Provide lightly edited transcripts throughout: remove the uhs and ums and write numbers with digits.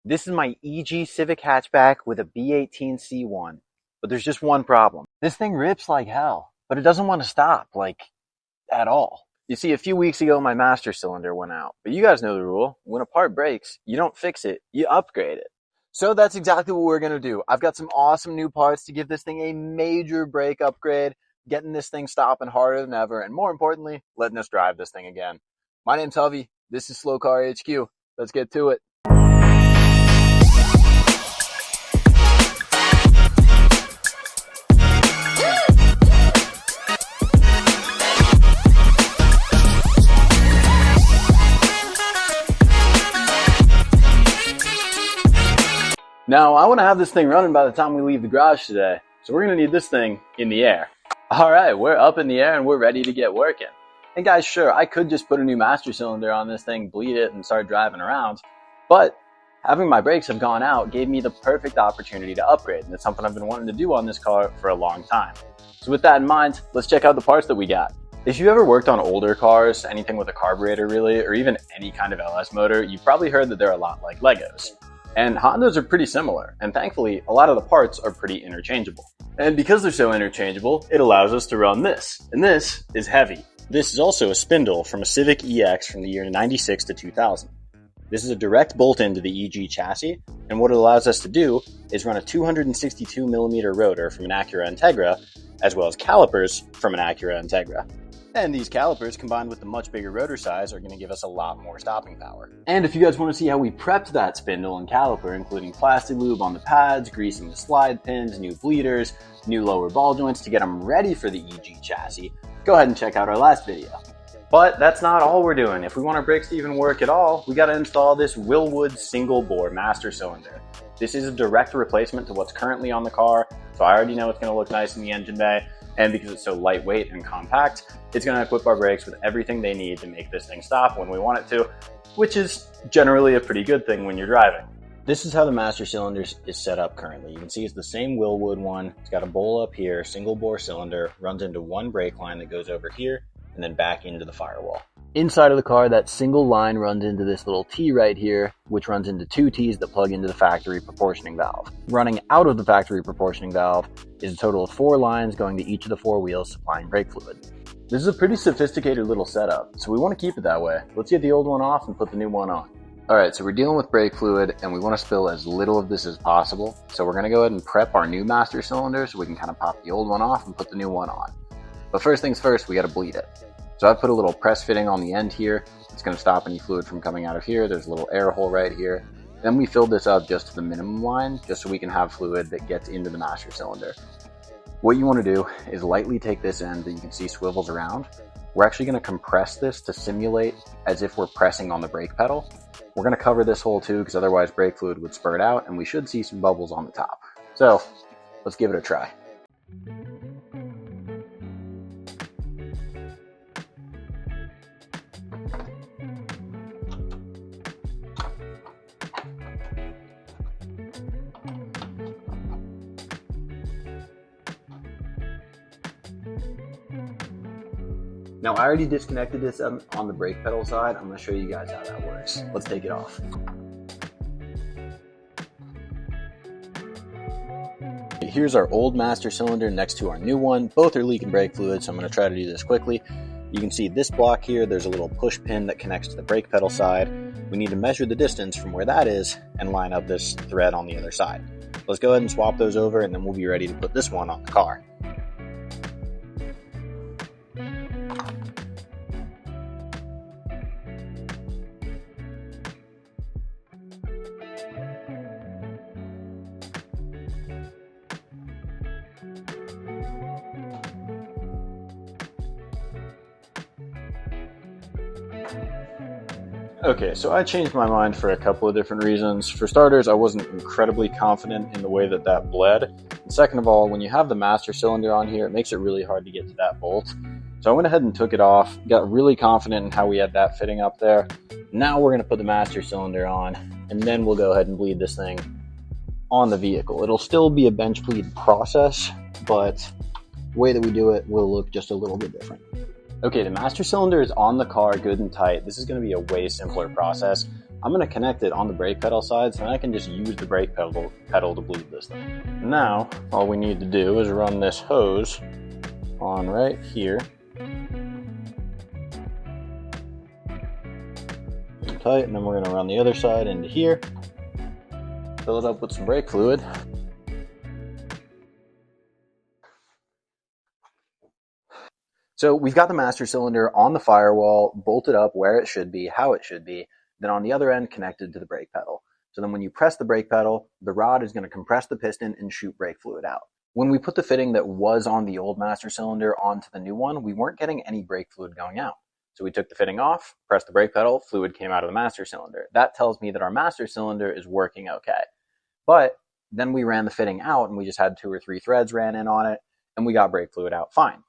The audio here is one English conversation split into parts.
This is my EG Civic hatchback with a B18C1, but there's just one problem. This thing rips like hell, but it doesn't want to stop, like, at all. You see, a few weeks ago, my master cylinder went out, but you guys know the rule. When a part breaks, you don't fix it, you upgrade it. So that's exactly what we're going to do. I've got some awesome new parts to give this thing a major brake upgrade, getting this thing stopping harder than ever, and more importantly, letting us drive this thing again. My name's Hovey. This is Slow Car HQ. Let's get to it. Now, I want to have this thing running by the time we leave the garage today, so we're going to need this thing in the air. Alright, we're up in the air and we're ready to get working. And guys, sure, I could just put a new master cylinder on this thing, bleed it, and start driving around, but having my brakes have gone out gave me the perfect opportunity to upgrade, and it's something I've been wanting to do on this car for a long time. So with that in mind, let's check out the parts that we got. If you ever worked on older cars, anything with a carburetor really, or even any kind of LS motor, you've probably heard that they're a lot like Legos. And Hondas are pretty similar, and thankfully, a lot of the parts are pretty interchangeable. And because they're so interchangeable, it allows us to run this, and this is heavy. This is also a spindle from a Civic EX from the year 96 to 2000. This is a direct bolt into the EG chassis, and what it allows us to do is run a 262mm rotor from an Acura Integra, as well as calipers from an Acura Integra. And these calipers, combined with the much bigger rotor size, are going to give us a lot more stopping power. And if you guys want to see how we prepped that spindle and caliper, including plastic lube on the pads, greasing the slide pins, new bleeders, new lower ball joints to get them ready for the EG chassis, go ahead and check out our last video. But that's not all we're doing. If we want our brakes to even work at all, we got to install this Wilwood single bore master cylinder. This is a direct replacement to what's currently on the car, so I already know it's going to look nice in the engine bay. And because it's so lightweight and compact, it's going to equip our brakes with everything they need to make this thing stop when we want it to, which is generally a pretty good thing when you're driving. This is how the master cylinder is set up currently. You can see it's the same Wilwood one. It's got a bowl up here, single bore cylinder, runs into one brake line that goes over here, and then back into the firewall. Inside of the car, that single line runs into this little T right here, which runs into two T's that plug into the factory proportioning valve. Running out of the factory proportioning valve is a total of 4 lines going to each of the 4 wheels supplying brake fluid. This is a pretty sophisticated little setup, so we want to keep it that way. Let's get the old one off and put the new one on. Alright, so we're dealing with brake fluid and we want to spill as little of this as possible. So we're going to go ahead and prep our new master cylinder so we can kind of pop the old one off and put the new one on. But first things first, we got to bleed it. So I put a little press fitting on the end here. It's going to stop any fluid from coming out of here. There's a little air hole right here. Then we filled this up just to the minimum line, just so we can have fluid that gets into the master cylinder. What you want to do is lightly take this end that you can see swivels around. We're actually going to compress this to simulate as if we're pressing on the brake pedal. We're going to cover this hole too, because otherwise brake fluid would spurt out and we should see some bubbles on the top. So let's give it a try. Now I already disconnected this on the brake pedal side. I'm going to show you guys how that works. Let's take it off. Here's our old master cylinder next to our new one. Both are leaking brake fluid, so I'm going to try to do this quickly. You can see this block here, there's a little push pin that connects to the brake pedal side. We need to measure the distance from where that is and line up this thread on the other side. Let's go ahead and swap those over and then we'll be ready to put this one on the car. Okay, so I changed my mind for a couple of different reasons. For starters, I wasn't incredibly confident in the way that that bled. And second of all, when you have the master cylinder on here, it makes it really hard to get to that bolt. So I went ahead and took it off, got really confident in how we had that fitting up there. Now we're going to put the master cylinder on, and then we'll go ahead and bleed this thing on the vehicle. It'll still be a bench bleed process, but the way that we do it will look just a little bit different. Okay, the master cylinder is on the car good and tight. This is going to be a way simpler process. I'm going to connect it on the brake pedal side so I can just use the brake pedal to bleed this thing. Now, all we need to do is run this hose on right here. Tight, and then we're going to run the other side into here. Fill it up with some brake fluid. So we've got the master cylinder on the firewall, bolted up where it should be, how it should be, then on the other end connected to the brake pedal. So then when you press the brake pedal, the rod is going to compress the piston and shoot brake fluid out. When we put the fitting that was on the old master cylinder onto the new one, we weren't getting any brake fluid going out. So we took the fitting off, pressed the brake pedal, fluid came out of the master cylinder. That tells me that our master cylinder is working okay. But then we ran the fitting out and we just had 2 or 3 threads ran in on it and we got brake fluid out fine.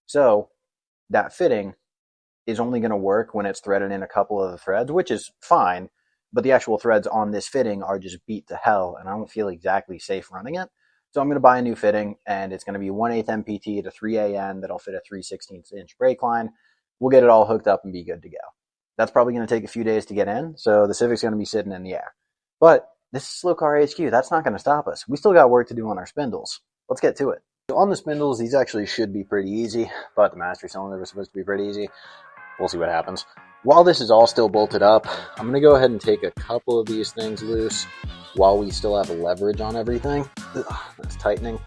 So that fitting is only going to work when it's threaded in a couple of the threads, which is fine, but the actual threads on this fitting are just beat to hell, and I don't feel exactly safe running it. So I'm going to buy a new fitting, and it's going to be 1/8 MPT to 3 AN that'll fit a 3/16 inch brake line. We'll get it all hooked up and be good to go. That's probably going to take a few days to get in, so the Civic's going to be sitting in the air. But this is Slow Car HQ. That's not going to stop us. We still got work to do on our spindles. Let's get to it. So on the spindles, these actually should be pretty easy, but the master cylinder was supposed to be pretty easy. We'll see what happens. While this is all still bolted up, I'm going to go ahead and take a couple of these things loose while we still have leverage on everything. Ugh, that's tightening.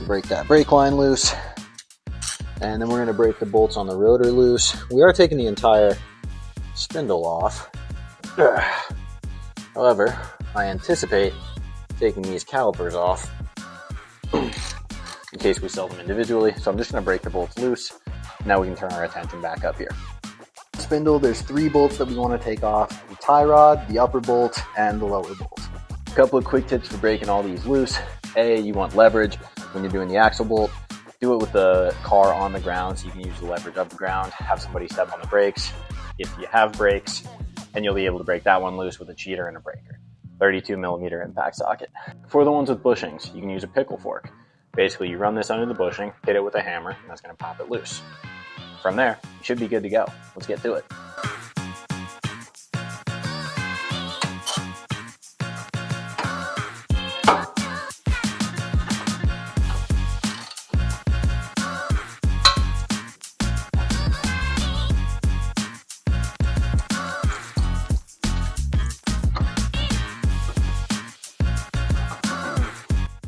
Break that brake line loose. And then we're going to break the bolts on the rotor loose. We are taking the entire spindle off. Ugh. However, I anticipate taking these calipers off in case we sell them individually. So I'm just going to break the bolts loose. Now we can turn our attention back up here. Spindle, there's 3 bolts that we want to take off: the tie rod, the upper bolt, and the lower bolt. A couple of quick tips for breaking all these loose. A, you want leverage when you're doing the axle bolt. Do it with the car on the ground so you can use the leverage of the ground. Have somebody step on the brakes if you have brakes, and you'll be able to break that one loose with a cheater and a breaker. 32mm impact socket. For the ones with bushings, you can use a pickle fork. Basically, you run this under the bushing, hit it with a hammer, and that's going to pop it loose. From there, you should be good to go. Let's get to it.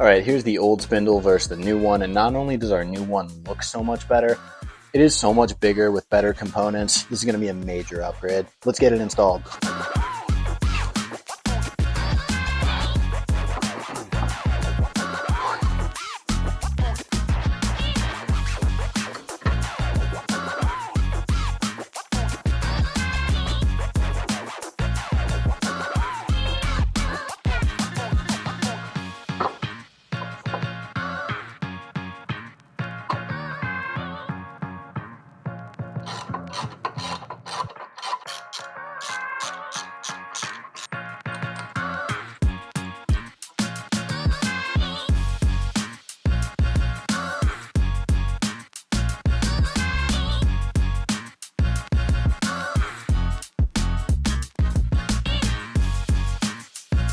Alright, here's the old spindle versus the new one, and not only does our new one look so much better, it is so much bigger with better components. This is going to be a major upgrade. Let's get it installed.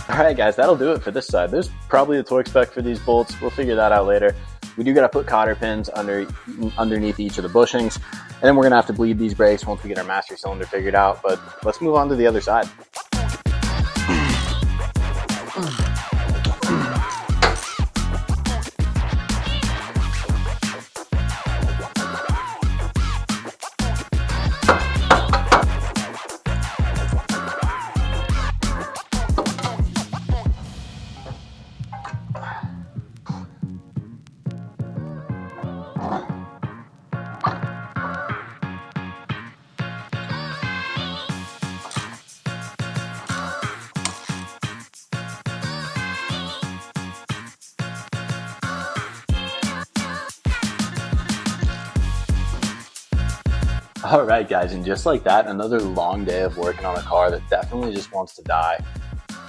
Alright guys, that'll do it for this side. There's probably a torque spec for these bolts. We'll figure that out later. We do got to put cotter pins underneath each of the bushings, and then we're going to have to bleed these brakes once we get our master cylinder figured out. But let's move on to the other side. Alright guys, and just like that, another long day of working on a car that definitely just wants to die.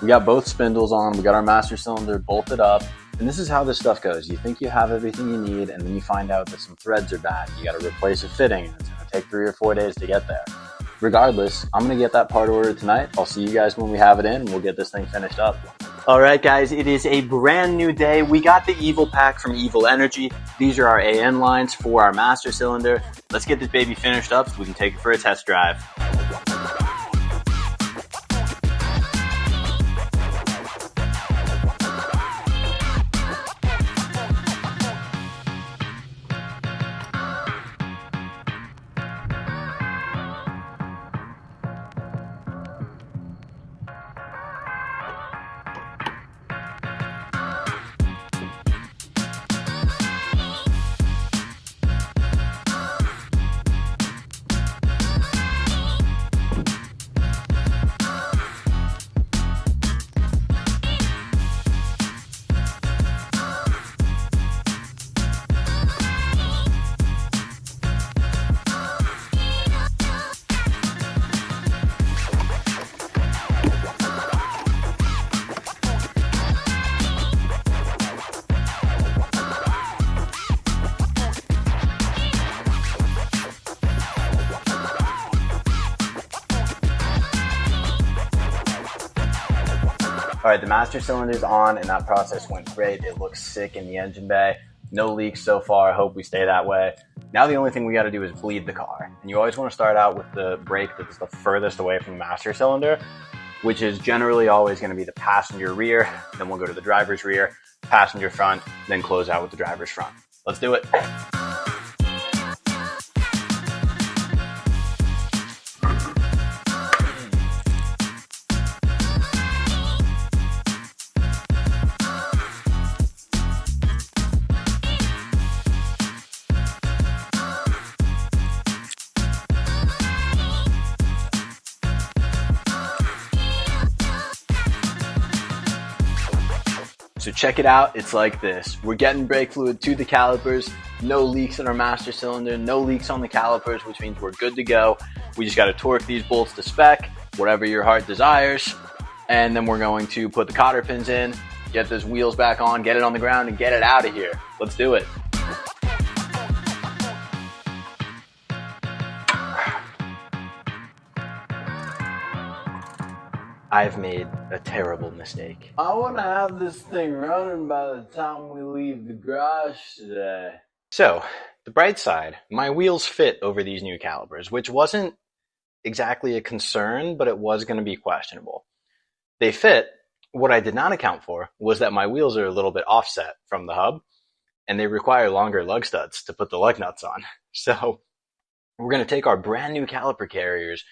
We got both spindles on, we got our master cylinder bolted up, and this is how this stuff goes. You think you have everything you need, and then you find out that some threads are bad. You got to replace a fitting, and it's going to take 3 or 4 days to get there. Regardless, I'm going to get that part ordered tonight. I'll see you guys when we have it in, and we'll get this thing finished up. All right, guys, it is a brand new day. We got the Evil pack from Evil Energy. These are our AN lines for our master cylinder. Let's get this baby finished up so we can take it for a test drive. All right, the master cylinder's on, and that process went great. It looks sick in the engine bay. No leaks so far. I hope we stay that way. Now the only thing we got to do is bleed the car. And you always want to start out with the brake that's the furthest away from the master cylinder, which is generally always going to be the passenger rear. Then we'll go to the driver's rear, passenger front, then close out with the driver's front. Let's do it. So check it out, it's like this. We're getting brake fluid to the calipers, no leaks in our master cylinder, no leaks on the calipers, which means we're good to go. We just gotta torque these bolts to spec, whatever your heart desires, and then we're going to put the cotter pins in, get those wheels back on, get it on the ground, and get it out of here. Let's do it. I've made a terrible mistake. I want to have this thing running by the time we leave the garage today. So, the bright side, my wheels fit over these new calipers, which wasn't exactly a concern, but it was going to be questionable. They fit. What I did not account for was that my wheels are a little bit offset from the hub, and they require longer lug studs to put the lug nuts on. So, we're going to take our brand new caliper carriers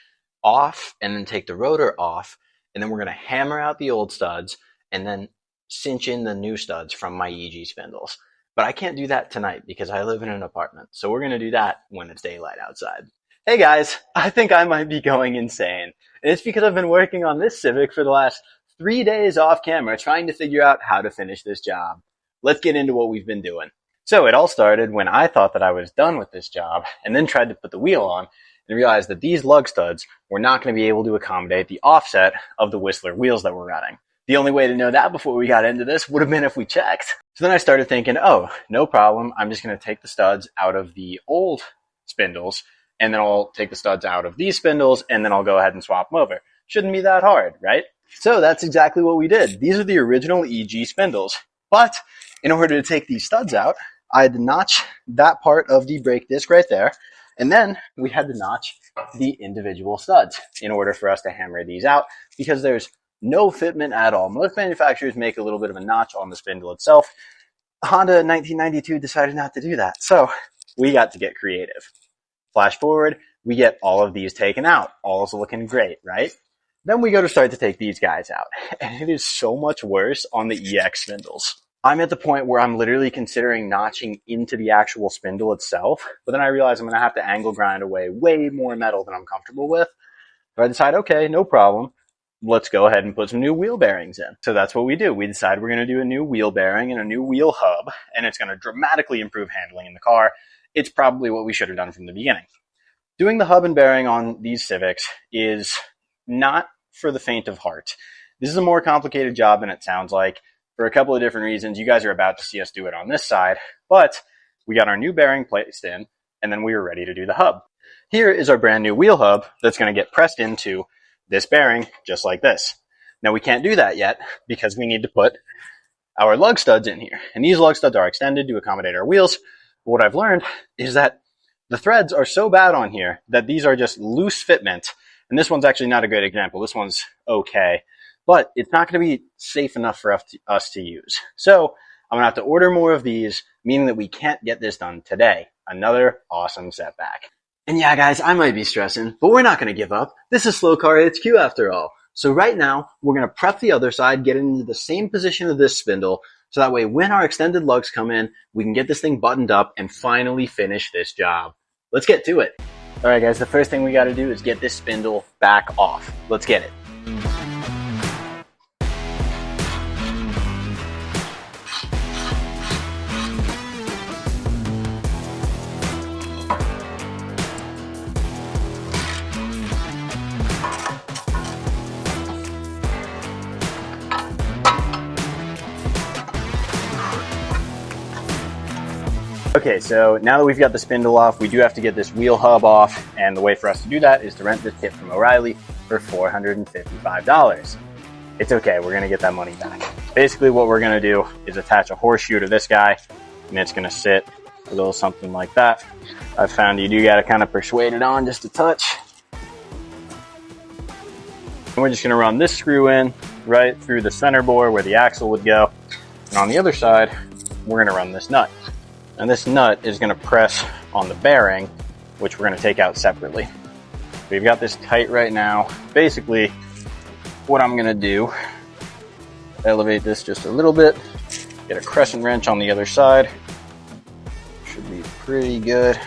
off and then take the rotor off, and then we're going to hammer out the old studs and then cinch in the new studs from my EG spindles. But I can't do that tonight because I live in an apartment. So we're going to do that when it's daylight outside. Hey guys, I think I might be going insane. And it's because I've been working on this Civic for the last 3 days off camera trying to figure out how to finish this job. Let's get into what we've been doing. So it all started when I thought that I was done with this job and then tried to put the wheel on and realized that these lug studs were not going to be able to accommodate the offset of the Whistler wheels that we're running. The only way to know that before we got into this would have been if we checked. So then I started thinking, oh, no problem. I'm just going to take the studs out of the old spindles, and then I'll take the studs out of these spindles, and then I'll go ahead and swap them over. Shouldn't be that hard, right? So that's exactly what we did. These are the original EG spindles. But in order to take these studs out, I had to notch that part of the brake disc right there. And then we had to notch the individual studs in order for us to hammer these out because there's no fitment at all. Most manufacturers make a little bit of a notch on the spindle itself. Honda in 1992 decided not to do that. So we got to get creative. Flash forward, we get all of these taken out. All's looking great, right? Then we go to start to take these guys out. And it is so much worse on the EX spindles. I'm at the point where I'm literally considering notching into the actual spindle itself, but then I realize I'm going to have to angle grind away way more metal than I'm comfortable with. So I decide, okay, no problem. Let's go ahead and put some new wheel bearings in. So that's what we do. We decide we're going to do a new wheel bearing and a new wheel hub, and it's going to dramatically improve handling in the car. It's probably what we should have done from the beginning. Doing the hub and bearing on these Civics is not for the faint of heart. This is a more complicated job than it sounds like. For a couple of different reasons. You guys are about to see us do it on this side, but we got our new bearing placed in, and then we were ready to do the hub. Here is our brand new wheel hub that's going to get pressed into this bearing just like this. Now we can't do that yet because we need to put our lug studs in here. And these lug studs are extended to accommodate our wheels. But what I've learned is that the threads are so bad on here that these are just loose fitment. And this one's actually not a great example. This one's okay, but it's not going to be safe enough for us to use. So I'm going to have to order more of these, meaning that we can't get this done today. Another awesome setback. And yeah, guys, I might be stressing, but we're not going to give up. This is Slow Car HQ after all. So right now, we're going to prep the other side, get it into the same position of this spindle, so that way when our extended lugs come in, we can get this thing buttoned up and finally finish this job. Let's get to it. All right, guys, the first thing we got to do is get this spindle back off. Let's get it. Okay, so now that we've got the spindle off, we do have to get this wheel hub off, and the way for us to do that is to rent this kit from O'Reilly for $455. It's okay, we're gonna get that money back. Basically what we're gonna do is attach a horseshoe to this guy, and it's gonna sit a little something like that. I've found you do gotta kind of persuade it on just a touch. And we're just gonna run this screw in right through the center bore where the axle would go. And on the other side, we're gonna run this nut. And this nut is going to press on the bearing, which we're going to take out separately. We've got this tight right now. Basically, what I'm going to do, elevate this just a little bit, get a crescent wrench on the other side. Should be pretty good.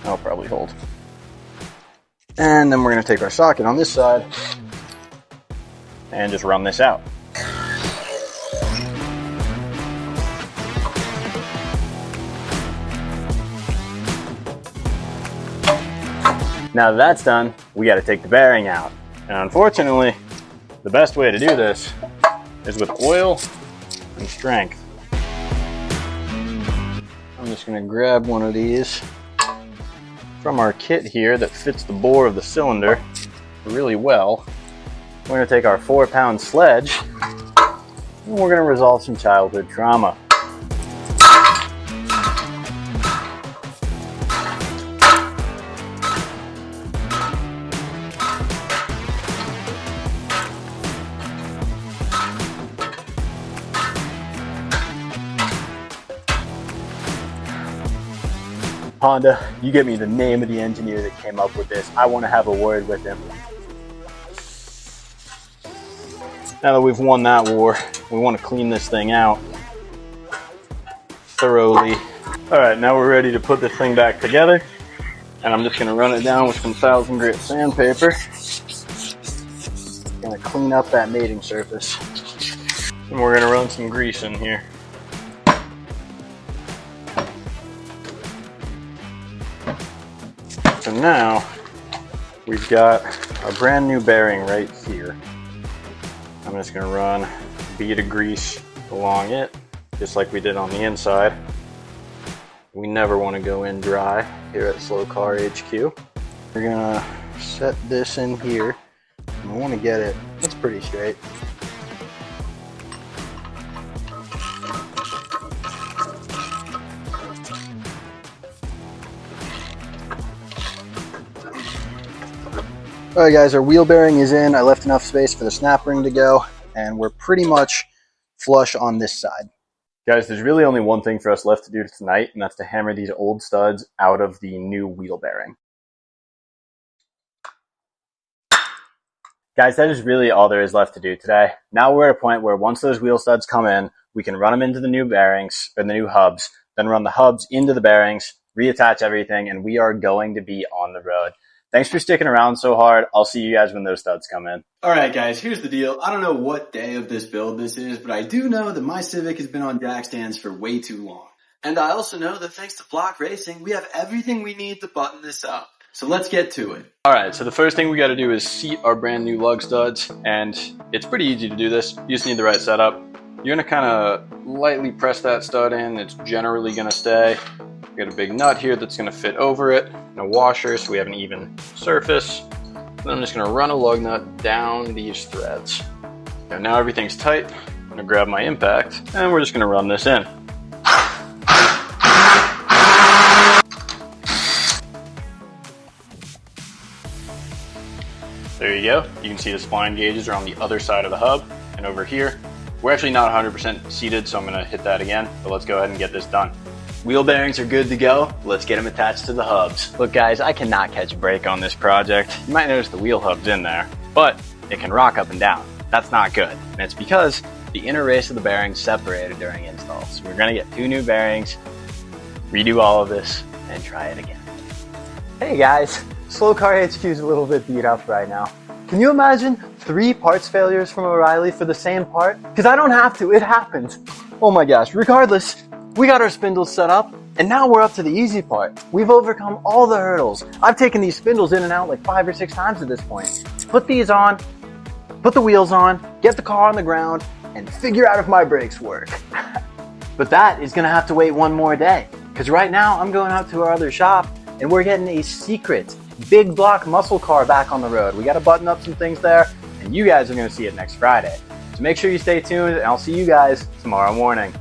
That'll probably hold. And then we're going to take our socket on this side and just run this out. Now that that's done, we got to take the bearing out. And unfortunately, the best way to do this is with oil and strength. I'm just going to grab one of these from our kit here that fits the bore of the cylinder really well. We're going to take our 4-pound sledge and we're going to resolve some childhood trauma. Honda, you get me the name of the engineer that came up with this. I want to have a word with him. Now that we've won that war, we want to clean this thing out thoroughly. All right, now we're ready to put this thing back together. And I'm just going to run it down with some 1000 grit sandpaper. Going to clean up that mating surface. And we're going to run some grease in here. So now we've got a brand new bearing right here. I'm just going to run a bead of grease along it, just like we did on the inside. We never want to go in dry here at Slow Car HQ. We're going to set this in here. And we want to get it, it's pretty straight. Alright guys, our wheel bearing is in. I left enough space for the snap ring to go, and we're pretty much flush on this side. Guys, there's really only one thing for us left to do tonight, and that's to hammer these old studs out of the new wheel bearing. Guys, that is really all there is left to do today. Now we're at a point where once those wheel studs come in, we can run them into the new bearings, or the new hubs, then run the hubs into the bearings, reattach everything, and we are going to be on the road. Thanks for sticking around so hard. I'll see you guys when those studs come in. All right, guys, here's the deal. I don't know what day of this build this is, but I do know that my Civic has been on jack stands for way too long. And I also know that thanks to Block Racing, we have everything we need to button this up. So let's get to it. All right, so the first thing we got to do is seat our brand new lug studs, and it's pretty easy to do this. You just need the right setup. You're going to kind of lightly press that stud in. It's generally going to stay. You're We got a big nut here that's going to fit over it, and a washer so we have an even surface. Then I'm just going to run a lug nut down these threads. And now everything's tight. I'm going to grab my impact, and we're just going to run this in. There you go. You can see the spline gauges are on the other side of the hub, and over here. We're actually not 100% seated, so I'm going to hit that again, but let's go ahead and get this done. Wheel bearings are good to go. Let's get them attached to the hubs. Look guys, I cannot catch a break on this project. You might notice the wheel hub's in there, but it can rock up and down. That's not good, and it's because the inner race of the bearings separated during install. So we're going to get 2 new bearings, redo all of this, and try it again. Hey guys, Slow Car HQ is a little bit beat up right now. Can you imagine 3 parts failures from O'Reilly for the same part? Because I don't have to, it happens. Oh my gosh, regardless, we got our spindles set up, and now we're up to the easy part. We've overcome all the hurdles. I've taken these spindles in and out like 5 or 6 times at this point. Put these on, put the wheels on, get the car on the ground, and figure out if my brakes work. But that is gonna have to wait one more day, because right now I'm going out to our other shop, and we're getting a secret big block muscle car back on the road. We gotta button up some things there, and you guys are gonna see it next Friday. So make sure you stay tuned, and I'll see you guys tomorrow morning.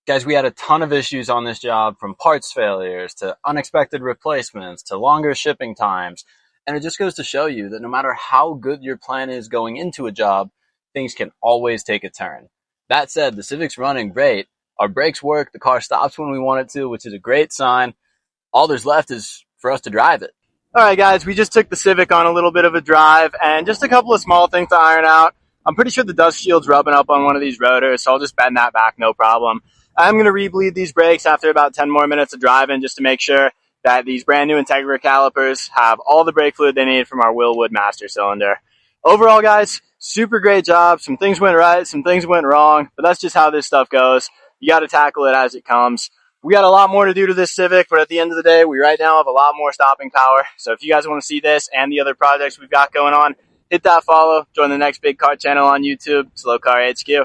Guys, we had a ton of issues on this job, from parts failures to unexpected replacements to longer shipping times. And it just goes to show you that no matter how good your plan is going into a job, things can always take a turn. That said, the Civic's running great. Our brakes work, the car stops when we want it to, which is a great sign. All there's left is for us to drive it. All right, guys, we just took the Civic on a little bit of a drive, and just a couple of small things to iron out. I'm pretty sure the dust shield's rubbing up on one of these rotors, so I'll just bend that back, no problem. I'm going to re-bleed these brakes after about 10 more minutes of driving, just to make sure that these brand new Integra calipers have all the brake fluid they need from our Willwood master cylinder. Overall, guys, super great job. Some things went right, some things went wrong, but that's just how this stuff goes. You got to tackle it as it comes. We got a lot more to do to this Civic, but at the end of the day, we right now have a lot more stopping power. So if you guys want to see this and the other projects we've got going on, hit that follow, join the next big car channel on YouTube, Slow Car HQ.